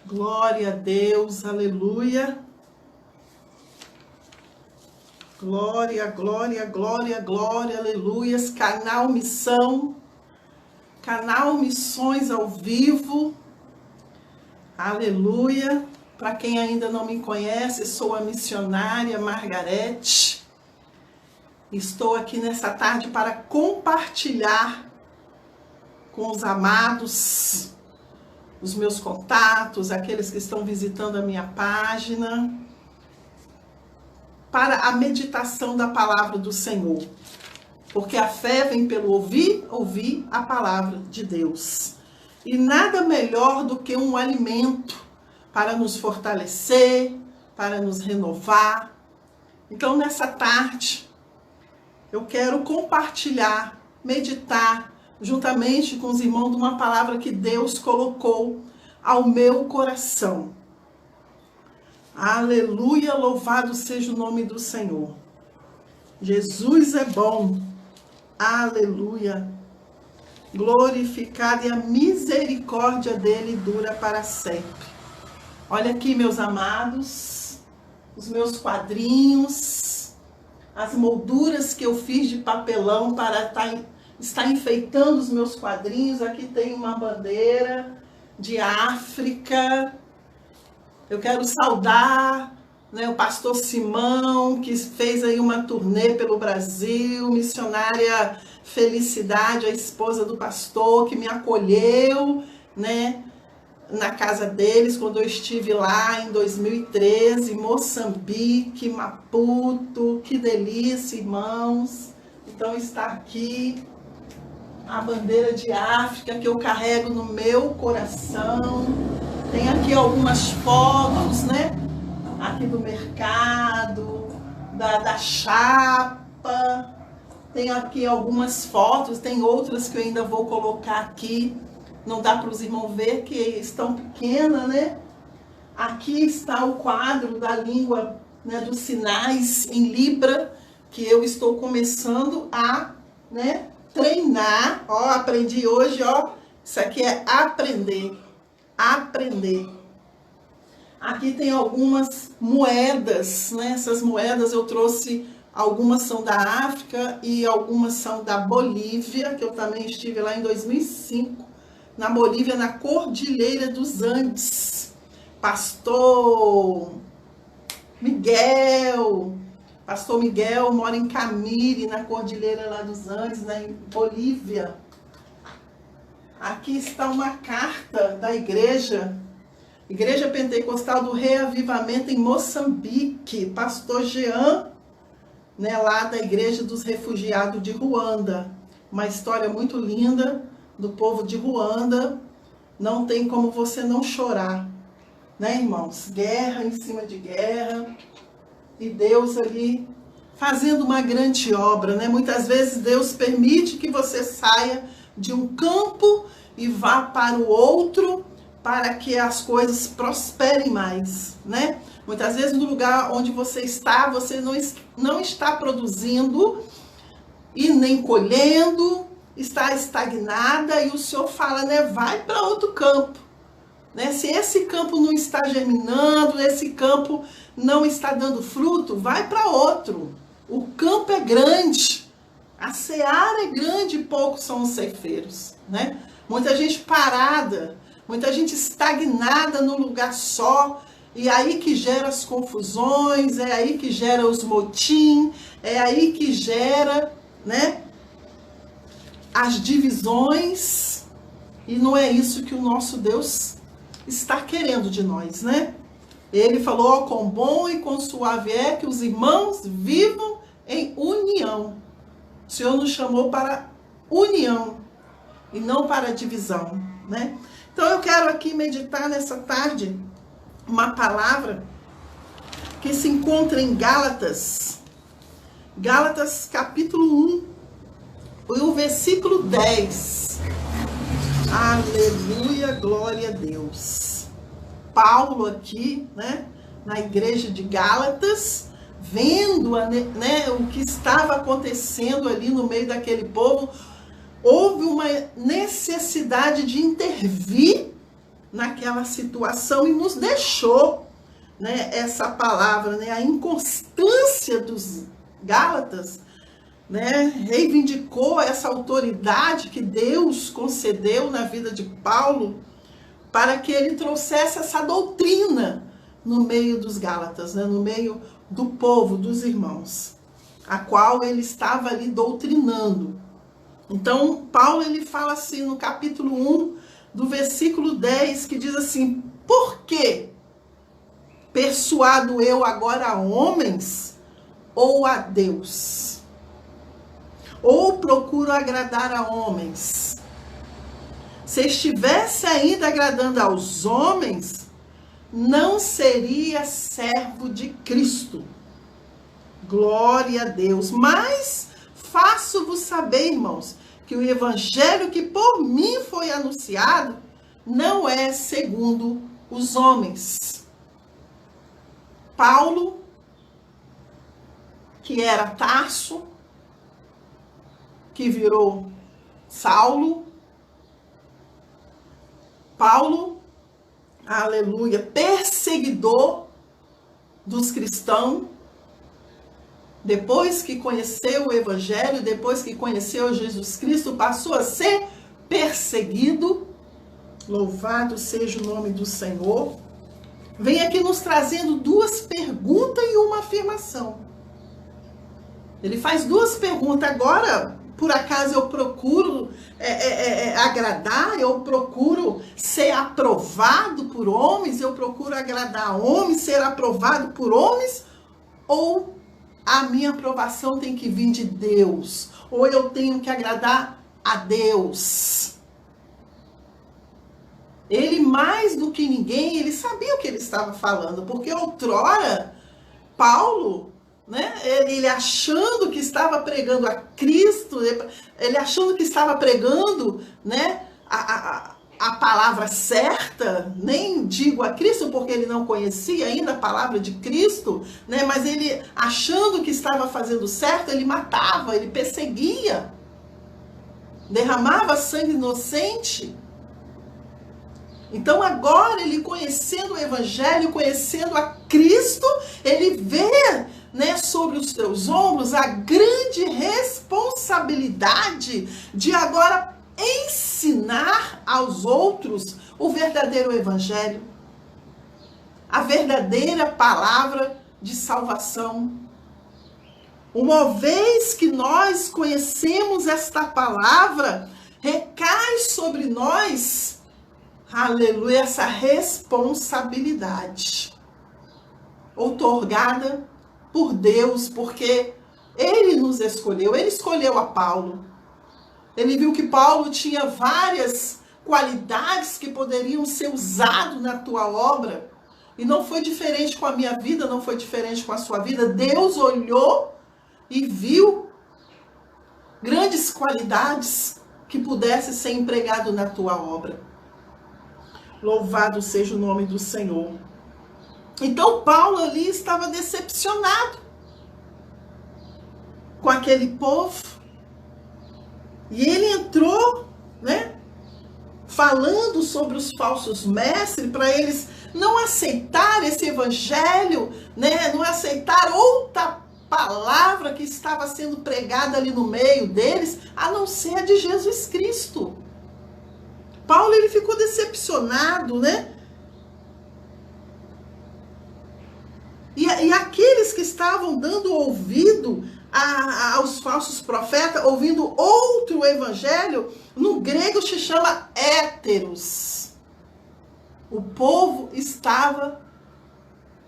Glória a Deus, aleluia. Glória, glória, glória, glória, aleluias. Canal Missão, canal Missões ao Vivo, aleluia. Para quem ainda não me conhece, sou a missionária Margarete. Estou aqui nessa tarde para compartilhar com os amados, os meus contatos, aqueles que estão visitando a minha página, para a meditação da palavra do Senhor. Porque a fé vem pelo ouvir a palavra de Deus. E nada melhor do que um alimento para nos fortalecer, para nos renovar. Então, nessa tarde, eu quero compartilhar, meditar, juntamente com os irmãos, de uma palavra que Deus colocou ao meu coração. Aleluia, louvado seja o nome do Senhor. Jesus é bom. Aleluia. Glorificado, e a misericórdia dele dura para sempre. Olha aqui, meus amados, os meus quadrinhos, as molduras que eu fiz de papelão para estar enfeitando os meus quadrinhos. Aqui tem uma bandeira de África. Eu quero saudar, o pastor Simão, que fez aí uma turnê pelo Brasil, missionária Felicidade, a esposa do pastor, que me acolheu, na casa deles, quando eu estive lá em 2013, Moçambique, Maputo. Que delícia, irmãos. Então está aqui a bandeira de África que eu carrego no meu coração. Tem aqui algumas fotos, aqui do mercado, da chapa. Tem aqui algumas fotos, tem outras que eu ainda vou colocar aqui. Não dá para os irmãos ver, que estão pequenas, Aqui está o quadro da língua, dos sinais em Libra, que eu estou começando a, treinar. Ó, aprendi hoje, ó. Isso aqui é aprender. Aprender. Aqui tem algumas moedas, Essas moedas eu trouxe, algumas são da África e algumas são da Bolívia, que eu também estive lá em 2005, na Bolívia, na Cordilheira dos Andes. Pastor Miguel mora em Camiri, na Cordilheira lá dos Andes, em Bolívia. Aqui está uma carta da Igreja Pentecostal do Reavivamento em Moçambique, pastor Jean, lá da Igreja dos Refugiados de Ruanda. Uma história muito linda do povo de Ruanda. Não tem como você não chorar, irmãos? Guerra em cima de guerra, e Deus ali fazendo uma grande obra, Muitas vezes Deus permite que você saia de um campo e vá para o outro, para que as coisas prosperem mais, Muitas vezes no lugar onde você não está produzindo e nem colhendo, está estagnada, e o Senhor fala, vai para outro campo, Se esse campo não está germinando, esse campo não está dando fruto, vai para outro. O campo é grande, a seara é grande e poucos são os ceifeiros, Muita gente parada, muita gente estagnada num lugar só, e aí que gera as confusões, é aí que gera os motim, é aí que gera, as divisões, e não é isso que o nosso Deus está querendo de nós, Ele falou, quão bom e quão suave é que os irmãos vivam em união. O Senhor nos chamou para união e não para divisão, Então eu quero aqui meditar nessa tarde uma palavra que se encontra em Gálatas capítulo 1, e o versículo 10. Aleluia, glória a Deus. Paulo aqui, na igreja de Gálatas, vendo o que estava acontecendo ali no meio daquele povo, houve uma necessidade de intervir naquela situação e nos deixou, né, essa palavra, né, a inconstância dos Gálatas, né, reivindicou essa autoridade que Deus concedeu na vida de Paulo para que ele trouxesse essa doutrina no meio dos Gálatas, né, no meio do povo, dos irmãos, a qual ele estava ali doutrinando. Então, Paulo ele fala assim no capítulo 1, do versículo 10, que diz assim: por que persuado eu agora a homens ou a Deus? Ou procuro agradar a homens? Se estivesse ainda agradando aos homens, não seria servo de Cristo. Glória a Deus. Mas faço-vos saber, irmãos, que o evangelho que por mim foi anunciado não é segundo os homens. Paulo, que era Tarso, que virou Saulo. Paulo, aleluia, perseguidor dos cristãos. Depois que conheceu o evangelho, depois que conheceu Jesus Cristo, passou a ser perseguido. Louvado seja o nome do Senhor. Vem aqui nos trazendo duas perguntas e uma afirmação. Ele faz duas perguntas. Agora, por acaso eu procuro agradar, eu procuro ser aprovado por homens, eu procuro agradar homens, ser aprovado por homens, ou a minha aprovação tem que vir de Deus, ou eu tenho que agradar a Deus? Ele, mais do que ninguém, ele sabia o que ele estava falando, porque outrora, Paulo, né, ele achando que estava pregando a Cristo, ele achando que estava pregando, né, a palavra certa, nem digo a Cristo, porque ele não conhecia ainda a palavra de Cristo, né, mas ele achando que estava fazendo certo, ele matava, ele perseguia, derramava sangue inocente. Então agora ele, conhecendo o evangelho, conhecendo a Cristo, ele vê, né, sobre os seus ombros a grande responsabilidade de agora ensinar aos outros o verdadeiro evangelho, a verdadeira palavra de salvação. Uma vez que nós conhecemos esta palavra, recai sobre nós, aleluia, essa responsabilidade outorgada por Deus, porque Ele nos escolheu, Ele escolheu a Paulo. Ele viu que Paulo tinha várias qualidades que poderiam ser usadas na tua obra, e não foi diferente com a minha vida, não foi diferente com a sua vida. Deus olhou e viu grandes qualidades que pudessem ser empregadas na tua obra. Louvado seja o nome do Senhor. Então Paulo ali estava decepcionado com aquele povo. E ele entrou, né, falando sobre os falsos mestres, para eles não aceitar esse evangelho, né, não aceitar outra palavra que estava sendo pregada ali no meio deles, a não ser a de Jesus Cristo. Paulo, ele ficou decepcionado, né? E aqueles que estavam dando ouvido aos falsos profetas, ouvindo outro evangelho, no grego se chama héteros. O povo estava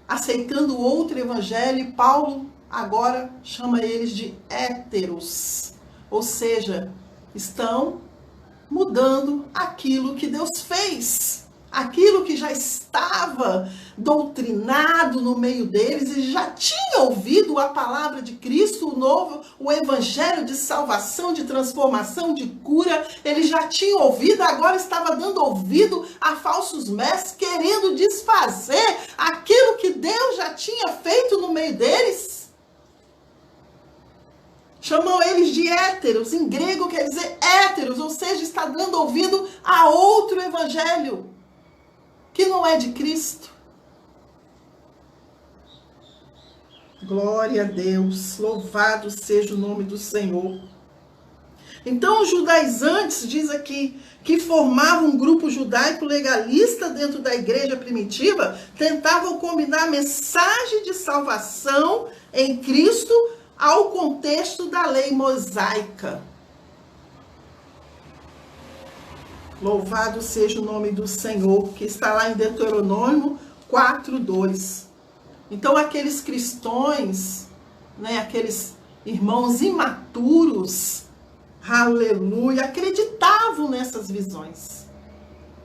aceitando outro evangelho e Paulo agora chama eles de héteros. Ou seja, estão mudando aquilo que Deus fez, aquilo que já estava doutrinado no meio deles, e já tinha ouvido a palavra de Cristo, o evangelho de salvação, de transformação, de cura, eles já tinham ouvido, agora estava dando ouvido a falsos mestres, querendo desfazer aquilo que Deus já tinha feito no meio deles. Chamam eles de héteros, em grego quer dizer héteros, ou seja, está dando ouvido a outro evangelho. que não é de Cristo. Glória a Deus, louvado seja o nome do Senhor. Então, os judaizantes, diz aqui, que formavam um grupo judaico legalista dentro da igreja primitiva, tentavam combinar a mensagem de salvação em Cristo ao contexto da lei mosaica. Louvado seja o nome do Senhor, que está lá em Deuteronômio 4:2. Então, aqueles cristãos, né, aqueles irmãos imaturos, aleluia, acreditavam nessas visões,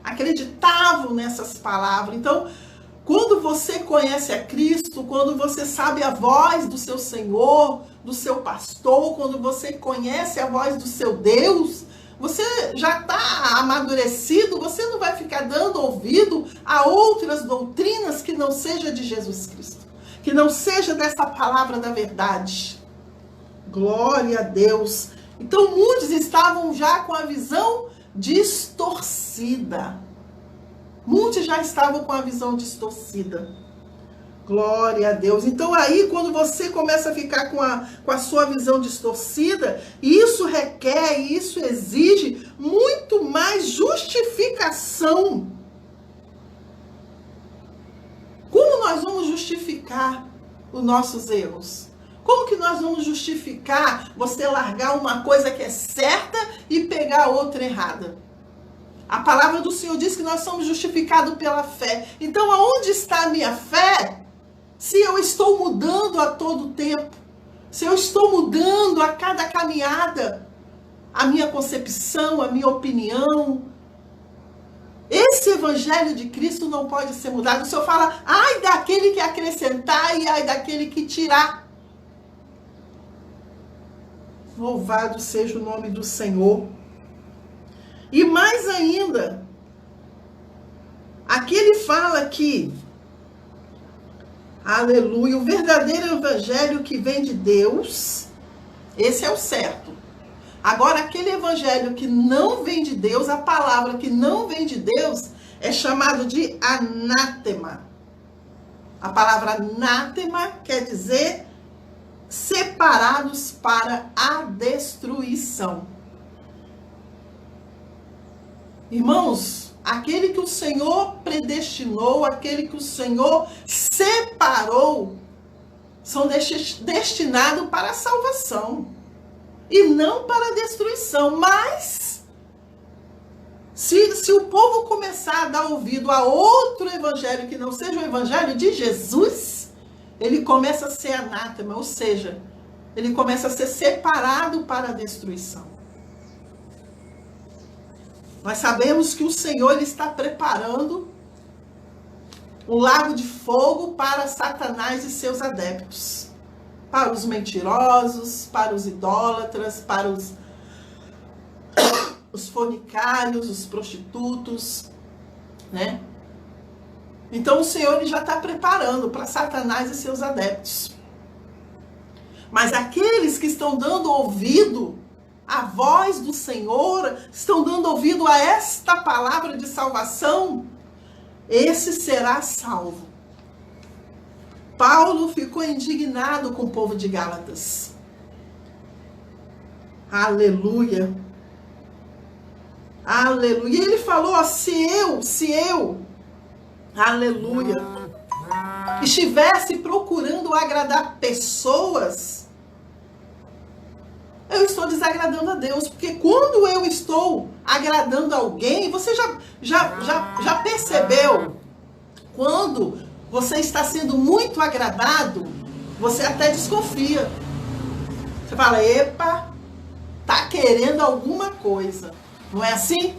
acreditavam nessas palavras. Então, quando você conhece a Cristo, quando você sabe a voz do seu Senhor, do seu pastor, quando você conhece a voz do seu Deus, você já está amadurecido, você não vai ficar dando ouvido a outras doutrinas que não seja de Jesus Cristo, que não seja dessa palavra da verdade. Glória a Deus. Então, muitos estavam já com a visão distorcida. Muitos já estavam com a visão distorcida. Glória a Deus. Então aí, quando você começa a ficar com a sua visão distorcida, isso requer, isso exige muito mais justificação. Como nós vamos justificar os nossos erros? Como que nós vamos justificar você largar uma coisa que é certa e pegar outra errada? A palavra do Senhor diz que nós somos justificados pela fé. Então, aonde está a minha fé? Se eu estou mudando a todo tempo, se eu estou mudando a cada caminhada, a minha concepção, a minha opinião, esse evangelho de Cristo não pode ser mudado. O Senhor fala, ai daquele que acrescentar e ai daquele que tirar. Louvado seja o nome do Senhor. E mais ainda, aqui ele fala que, aleluia, o verdadeiro evangelho que vem de Deus, esse é o certo. Agora, aquele evangelho que não vem de Deus, a palavra que não vem de Deus, é chamado de anátema. A palavra anátema quer dizer separados para a destruição. Irmãos, aquele que o Senhor predestinou, aquele que o Senhor separou, são destinados para a salvação e não para a destruição. Mas, se o povo começar a dar ouvido a outro evangelho que não seja o evangelho de Jesus, ele começa a ser anátema, ou seja, ele começa a ser separado para a destruição. Nós sabemos que o Senhor ele está preparando um lago de fogo para Satanás e seus adeptos. Para os mentirosos, para os idólatras, para os fornicários, os prostitutos, né? Então o Senhor ele já está preparando para Satanás e seus adeptos. Mas aqueles que estão dando ouvido à voz do Senhor, estão dando ouvido a esta palavra de salvação, esse será salvo. Paulo ficou indignado com o povo de Gálatas. Aleluia. Aleluia. E ele falou, ó, se eu, aleluia, estivesse procurando agradar pessoas, eu estou desagradando a Deus. Porque quando eu estou agradando alguém, você já percebeu? Quando você está sendo muito agradado, você até desconfia. Você fala, epa, tá querendo alguma coisa. Não é assim?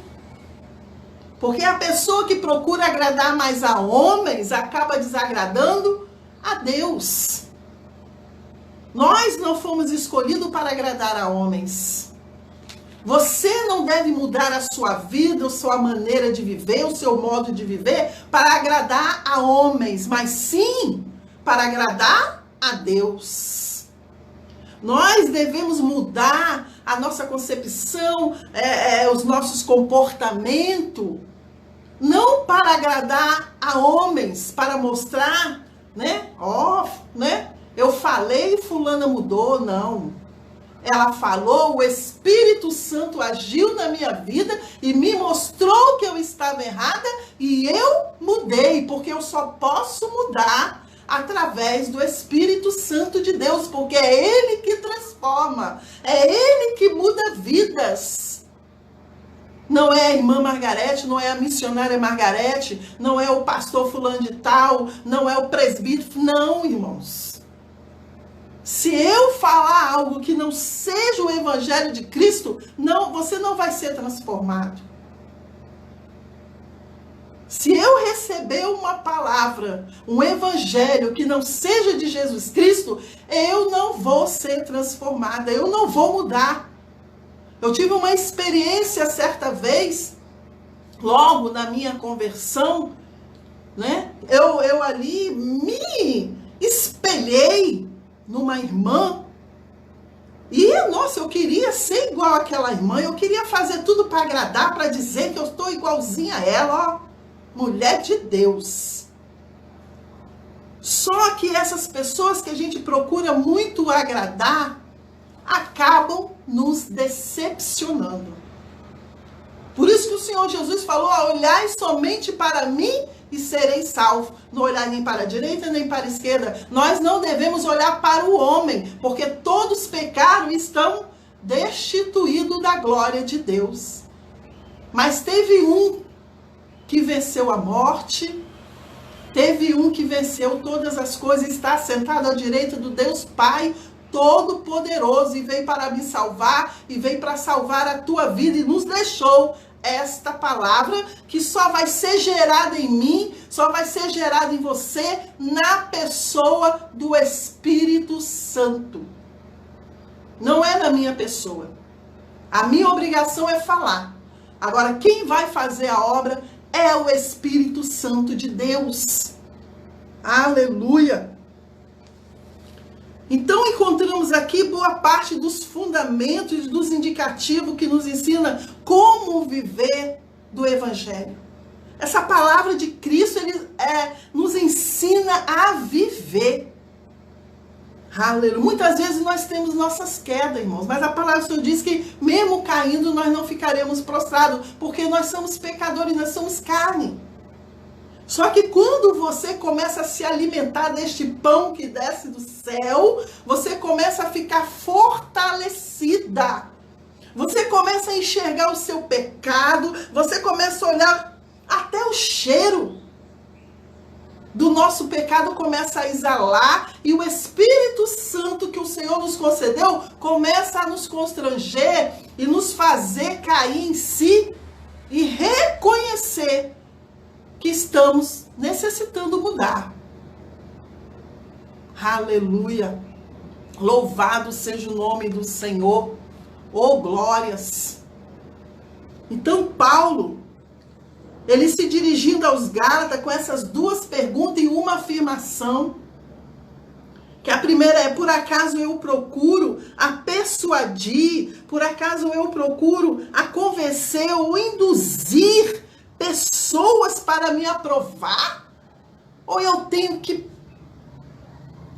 Porque a pessoa que procura agradar mais a homens acaba desagradando a Deus. Nós não fomos escolhidos para agradar a homens. Você não deve mudar a sua vida, a sua maneira de viver, o seu modo de viver para agradar a homens, mas sim para agradar a Deus. Nós devemos mudar a nossa concepção, os nossos comportamentos Não para agradar a homens, para mostrar, né? Eu falei e fulana mudou, não. Ela falou, o Espírito Santo agiu na minha vida e me mostrou que eu estava errada e eu mudei, porque eu só posso mudar através do Espírito Santo de Deus, porque é Ele que transforma, é Ele que muda vidas. Não é a irmã Margarete, não é a missionária Margarete, não é o pastor fulano de tal, não é o presbítero, não, irmãos. Se eu falar algo que não seja o evangelho de Cristo, não, você não vai ser transformado. Se eu receber uma palavra, um evangelho que não seja de Jesus Cristo, eu não vou ser transformada, eu não vou mudar. Eu tive uma experiência certa vez, logo na minha conversão, né? Eu ali me espelhei numa irmã e, nossa, eu queria ser igual àquela irmã, eu queria fazer tudo para agradar, para dizer que eu estou igualzinha a ela, ó, mulher de Deus. Só que essas pessoas que a gente procura muito agradar, acabam nos decepcionando. Por isso que o Senhor Jesus falou, olhai somente para mim e sereis salvos. Não olhar nem para a direita, nem para a esquerda. Nós não devemos olhar para o homem, porque todos pecaram e estão destituídos da glória de Deus. Mas teve um que venceu a morte, teve um que venceu todas as coisas, está sentado à direita do Deus Pai Todo-Poderoso, e veio para me salvar, e veio para salvar a tua vida, e nos deixou esta palavra, que só vai ser gerada em mim, só vai ser gerada em você, na pessoa do Espírito Santo. Não é na minha pessoa. A minha obrigação é falar. Agora, quem vai fazer a obra é o Espírito Santo de Deus. Aleluia! Então, encontramos aqui boa parte dos fundamentos, dos indicativos que nos ensina como viver do Evangelho. Essa palavra de Cristo, ele nos ensina a viver. Aleluia. Muitas vezes nós temos nossas quedas, irmãos, mas a palavra do Senhor diz que mesmo caindo nós não ficaremos prostrados, porque nós somos pecadores, nós somos carne. Só que quando você começa a se alimentar deste pão que desce do céu, você começa a ficar fortalecida. Você começa a enxergar o seu pecado, você começa a olhar até o cheiro do nosso pecado começa a exalar, e o Espírito Santo que o Senhor nos concedeu começa a nos constranger e nos fazer cair em si e reconhecer que estamos necessitando mudar. Aleluia! Louvado seja o nome do Senhor. Oh, glórias! Então, Paulo, ele se dirigindo aos Gálatas com essas duas perguntas e uma afirmação. Que a primeira é, por acaso eu procuro a persuadir, por acaso eu procuro a convencer ou induzir pessoas para me aprovar? Ou eu tenho que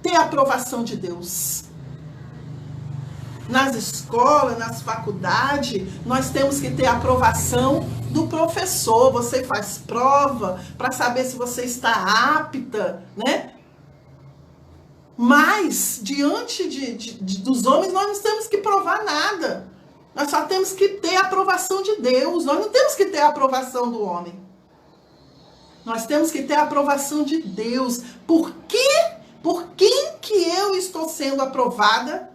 ter a aprovação de Deus? Nas escolas, nas faculdades, nós temos que ter a aprovação do professor. Você faz prova para saber se você está apta, né? Mas, diante dos homens, nós não temos que provar nada. Nós só temos que ter a aprovação de Deus. Nós não temos que ter a aprovação do homem. Nós temos que ter a aprovação de Deus. Por quê? Por quem que eu estou sendo aprovada,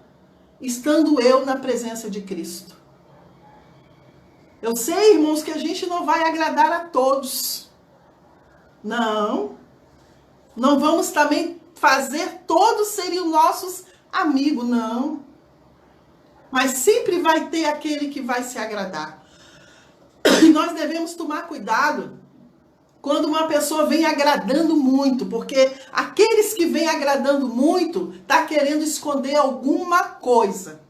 estando eu na presença de Cristo? Eu sei, irmãos, que a gente não vai agradar a todos. Não. Não vamos também fazer todos serem nossos amigos, não. Mas sempre vai ter aquele que vai se agradar. E nós devemos tomar cuidado quando uma pessoa vem agradando muito, porque aqueles que vêm agradando muito, tá querendo esconder alguma coisa.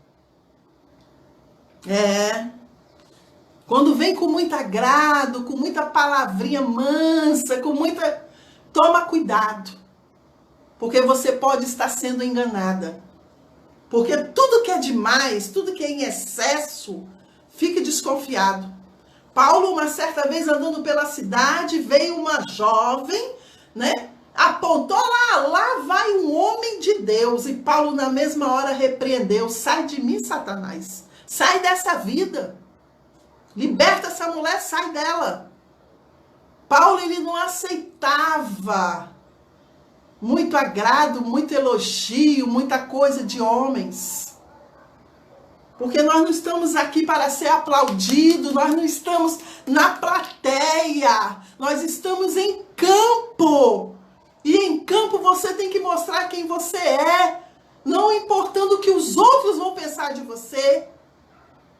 Quando vem com muito agrado, com muita palavrinha mansa, com muita... Toma cuidado. Porque você pode estar sendo enganada. Porque tudo que é demais, tudo que é em excesso, fique desconfiado. Paulo, uma certa vez andando pela cidade, veio uma jovem, né? Apontou lá vai um homem de Deus. E Paulo na mesma hora repreendeu: sai de mim, Satanás. Sai dessa vida. Liberta essa mulher, sai dela. Paulo, ele não aceitava muito agrado, muito elogio, muita coisa de homens. Porque nós não estamos aqui para ser aplaudidos, nós não estamos na plateia, nós estamos em campo. E em campo você tem que mostrar quem você é, não importando o que os outros vão pensar de você.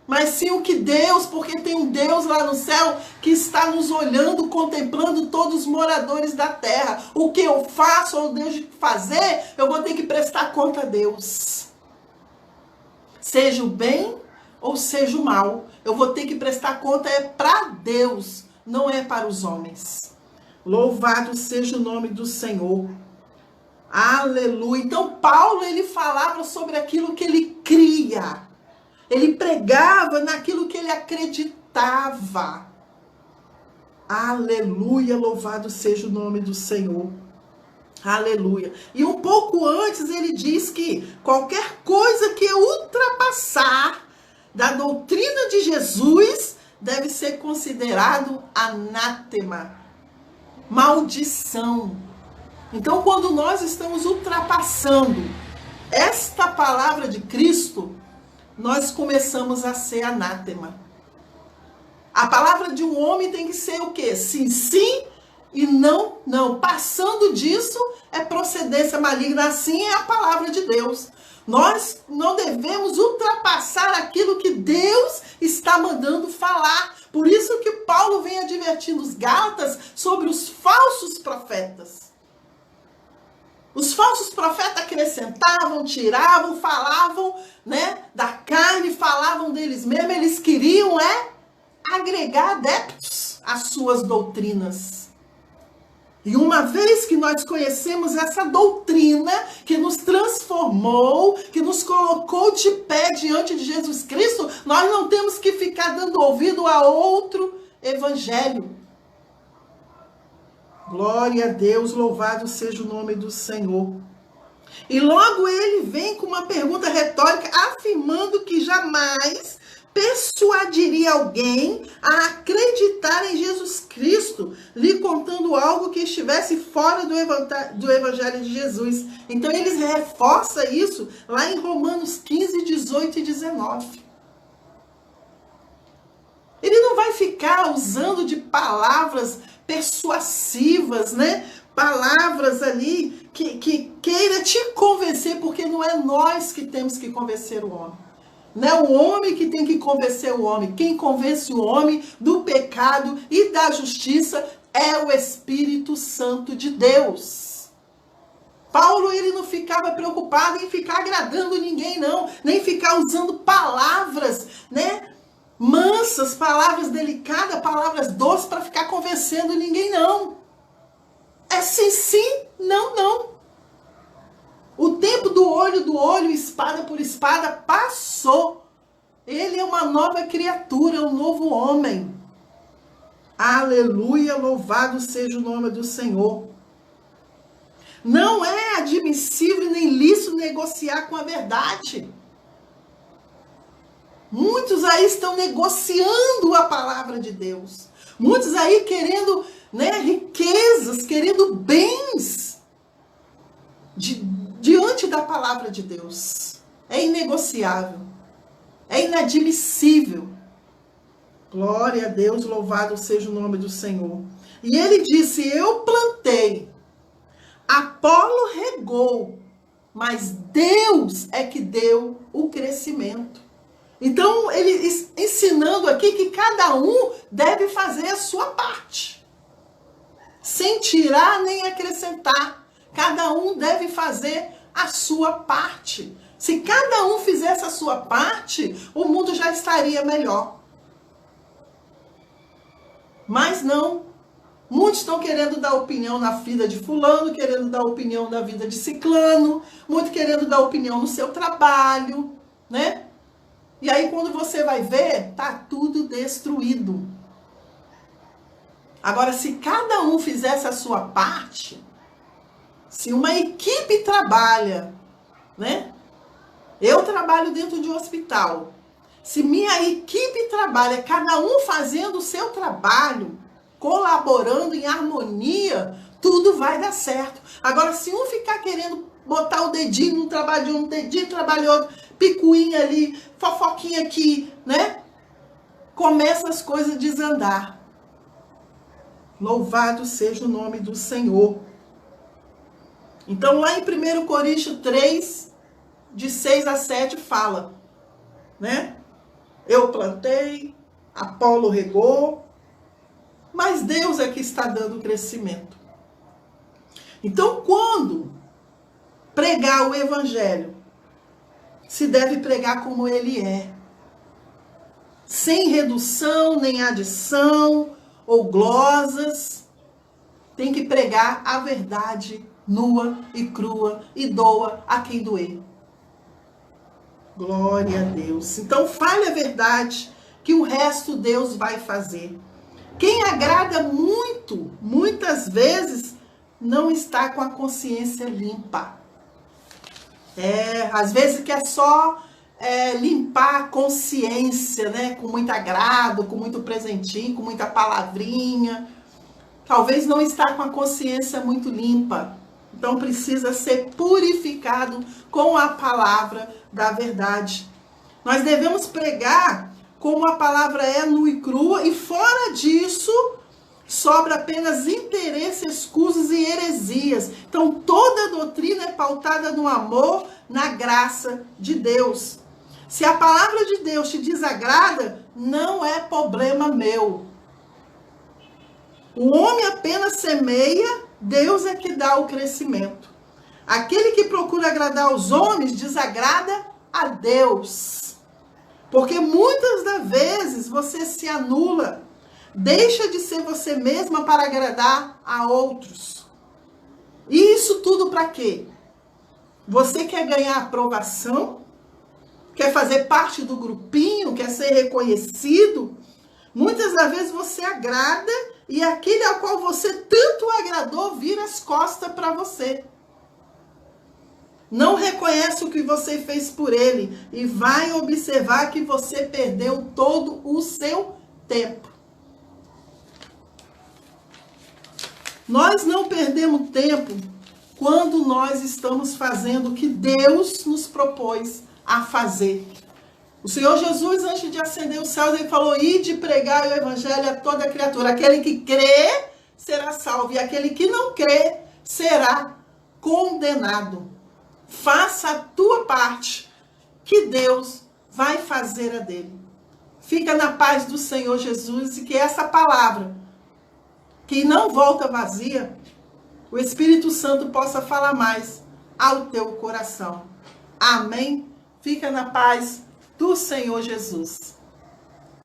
Mas sim o que Deus, porque tem um Deus lá no céu que está nos olhando, contemplando todos os moradores da terra. O que eu faço ou deixo de fazer, eu vou ter que prestar conta a Deus. Seja o bem ou seja o mal, eu vou ter que prestar conta para Deus, não é para os homens. Louvado seja o nome do Senhor. Aleluia. Então Paulo, ele falava sobre aquilo que ele cria. Ele pregava naquilo que ele acreditava. Aleluia, louvado seja o nome do Senhor. Aleluia. E um pouco antes ele diz que qualquer coisa que ultrapassar da doutrina de Jesus deve ser considerado anátema, maldição. Então, quando nós estamos ultrapassando esta palavra de Cristo, nós começamos a ser anátema. A palavra de um homem tem que ser o quê? Sim, sim e não, não. Passando disso é procedência maligna. Assim é a palavra de Deus. Nós não devemos ultrapassar aquilo que Deus está mandando falar. Por isso que Paulo vem advertindo os Gálatas sobre os falsos profetas. Os falsos profetas acrescentavam, tiravam, falavam, né, da carne, falavam deles mesmos. Eles queriam agregar adeptos às suas doutrinas. E uma vez que nós conhecemos essa doutrina que nos transformou, que nos colocou de pé diante de Jesus Cristo, nós não temos que ficar dando ouvido a outro evangelho. Glória a Deus, louvado seja o nome do Senhor. E logo ele vem com uma pergunta retórica, afirmando que jamais persuadiria alguém a acreditar em Jesus Cristo, lhe contando algo que estivesse fora do Evangelho de Jesus. Então eles reforçam isso lá em Romanos 15, 18 e 19. Ele não vai ficar usando de palavras persuasivas, né? Palavras ali que queira te convencer, porque não é nós que temos que convencer o homem. Não é o homem que tem que convencer o homem. Quem convence o homem do pecado e da justiça é o Espírito Santo de Deus. Paulo, ele não ficava preocupado em ficar agradando ninguém, não. Nem ficar usando palavras, né? Mansas, palavras delicadas, palavras doces para ficar convencendo ninguém, não. É sim, sim, não, não. O tempo do olho, espada por espada, passou. Ele é uma nova criatura, um novo homem. Aleluia, louvado seja o nome do Senhor. Não é admissível nem lícito negociar com a verdade. Muitos aí estão negociando a palavra de Deus. Muitos aí querendo, né, riquezas, querendo bens diante da palavra de Deus. É inegociável. É inadmissível. Glória a Deus, louvado seja o nome do Senhor. E ele disse, eu plantei, Apolo regou, mas Deus é que deu o crescimento. Então, ele ensinando aqui que cada um deve fazer a sua parte. Sem tirar nem acrescentar. Cada um deve fazer a sua parte. Se cada um fizesse a sua parte, o mundo já estaria melhor. Mas não. Muitos estão querendo dar opinião na vida de fulano, querendo dar opinião na vida de ciclano, muito querendo dar opinião no seu trabalho, né? E aí quando você vai ver, tá tudo destruído. Agora, se cada um fizesse a sua parte, se uma equipe trabalha, né? Eu trabalho dentro de um hospital. Se minha equipe trabalha, cada um fazendo o seu trabalho, colaborando em harmonia, tudo vai dar certo. Agora, se um ficar querendo botar o dedinho no trabalho de um, dedinho no trabalho de outro, picuinha ali, fofoquinha aqui, né? Começa as coisas a desandar. Louvado seja o nome do Senhor. Então, lá em 1 Coríntios 3, de 6 a 7, fala, né? Eu plantei, Apolo regou, mas Deus é que está dando crescimento. Então, quando pregar o evangelho, se deve pregar como ele é. Sem redução, nem adição ou glosas. Tem que pregar a verdade nua e crua e doa a quem doer. Glória a Deus. Então fale a verdade, que o resto Deus vai fazer. Quem agrada muito, muitas vezes, não está com a consciência limpa. Às vezes quer só limpar a consciência, né? Com muito agrado, com muito presentinho, com muita palavrinha. Talvez não está com a consciência muito limpa. Então precisa ser purificado com a palavra da verdade. Nós devemos pregar como a palavra é, nua e crua, e fora disso sobra apenas interesse, escusas e heresias. Então toda doutrina é pautada no amor, na graça de Deus. Se a palavra de Deus te desagrada, não é problema meu. O homem apenas semeia, Deus é que dá o crescimento. Aquele que procura agradar aos homens desagrada a Deus. Porque muitas das vezes você se anula, deixa de ser você mesma para agradar a outros. E isso tudo para quê? Você quer ganhar aprovação? Quer fazer parte do grupinho? Quer ser reconhecido? Muitas das vezes você agrada e aquele ao qual você tanto agradou vira as costas para você. Não reconhece o que você fez por ele e vai observar que você perdeu todo o seu tempo. Nós não perdemos tempo quando nós estamos fazendo o que Deus nos propôs a fazer. O Senhor Jesus, antes de ascender os céus, ele falou: ide pregar o evangelho a toda criatura. Aquele que crê será salvo e aquele que não crê será condenado. Faça a tua parte, que Deus vai fazer a dele. Fica na paz do Senhor Jesus e que essa palavra, que não volta vazia, o Espírito Santo possa falar mais ao teu coração. Amém? Fica na paz do Senhor Jesus.